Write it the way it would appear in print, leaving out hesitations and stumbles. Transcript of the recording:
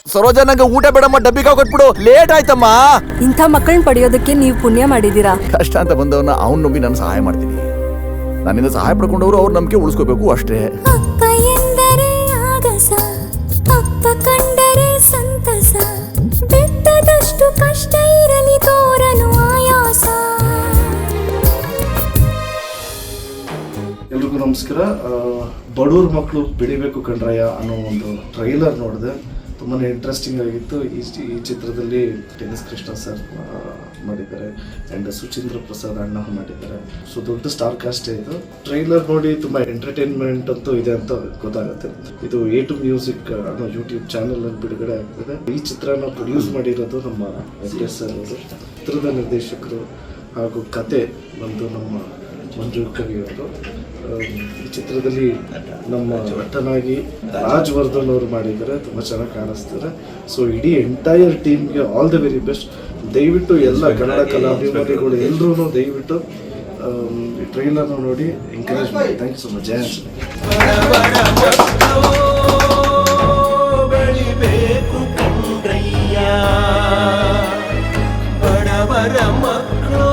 ಸರೋಜ ನಂಗೆ ಊಟ ಬೇಡಮ್ಮ, ಡಬ್ಬಿಗೆ ಕೊಟ್ಬಿಡು, ಲೇಟ್ ಆಯ್ತಮ್ಮ. ಇಂಥ ಮಕ್ಕಳನ್ನ ಪಡೆಯೋದಕ್ಕೆ ನೀವು ಪುಣ್ಯ ಮಾಡಿದೀರಾ. ಕಷ್ಟ ಅಂತ ಬಂದವನ್ನ ಅವ್ನು ನಂಬಿ ನಾನು ಸಹಾಯ ಮಾಡ್ತೀನಿ. ನನ್ನಿಂದ ಸಹಾಯ ಪಡ್ಕೊಂಡವರು ಅವ್ರ ನಂಬಿಕೆ ಉಳಿಸ್ಕೋಬೇಕು ಅಷ್ಟೇ. ಅಪ್ಪ ಎಂದರೆ ಆಗಸ, ಅಪ್ಪ ಕಂಡರೆ ಸಂತಸ, ಬೆಟ್ಟದಷ್ಟು ಕಷ್ಟ ಇರಲಿ ತೋರನು ಆಯಾಸ. ಎಲ್ರಿಗೂ ನಮಸ್ಕಾರ. ಬಡವ್ರ ಮಕ್ಕಳು ಬೆಳಿಬೇಕು ಕಣ್ರಯ್ಯ ಅನ್ನೋ ಒಂದು ಟ್ರೈಲರ್ ನೋಡಿದೆ. ತುಂಬಾ ಇಂಟ್ರೆಸ್ಟಿಂಗ್ ಆಗಿತ್ತು. ಈ ಚಿತ್ರದಲ್ಲಿ ಟೆನಿಸ್ ಕೃಷ್ಣ ಸರ್ ಮಾಡಿದ್ದಾರೆ ಆ್ಯಂಡ್ ಸುಚೀಂದ್ರ ಪ್ರಸಾದ್ ಅಣ್ಣ ಮಾಡಿದ್ದಾರೆ. ಸೊ ದೊಡ್ಡ ಸ್ಟಾರ್ ಕಾಸ್ಟೇ ಇದು. ಟ್ರೈಲರ್ ನೋಡಿ ತುಂಬ ಎಂಟರ್ಟೈನ್ಮೆಂಟ್ ಅಂತೂ ಇದೆ ಅಂತ ಗೊತ್ತಾಗುತ್ತೆ. ಇದು A2 ಮ್ಯೂಸಿಕ್ ಅನ್ನೋ ಯೂಟ್ಯೂಬ್ ಚಾನೆಲ್ ಅಲ್ಲಿ ಬಿಡುಗಡೆ ಆಗ್ತಿದೆ. ಈ ಚಿತ್ರನ ಪ್ರೊಡ್ಯೂಸ್ ಮಾಡಿರೋದು ನಮ್ಮ ವೆಂಕಟೇಶ್ ಸರ್ ಅವರು. ಚಿತ್ರದ ನಿರ್ದೇಶಕರು ಹಾಗೂ ಕತೆ ಬಂದು ನಮ್ಮ ಮಂಜು ಕವಿ ಅವರು. ಈ ಚಿತ್ರದಲ್ಲಿ ನಮ್ಮ ನಟನಾಗಿ ರಾಜವರ್ಧನ್ ಅವರು ಮಾಡಿದ್ದಾರೆ. ತುಂಬ ಚೆನ್ನಾಗಿ ಕಾಣಿಸ್ತಾರೆ. ಸೊ ಇಡೀ ಎಂಟೈರ್ ಟೀಮ್ಗೆ ಆಲ್ ದ ವೆರಿ ಬೆಸ್ಟ್. ದಯವಿಟ್ಟು ಎಲ್ಲ ಕನ್ನಡ ಕಲಾಭಿಮಾನಿಗಳು ಎಲ್ಲರೂ ದಯವಿಟ್ಟು ಟ್ರೈಲರ್ನ ನೋಡಿ ಎಂಕರೇಜ್ ಮಾಡಿ. Thank you so much. ಜಯ ಬಡವರ ಮಕ್ಕಳು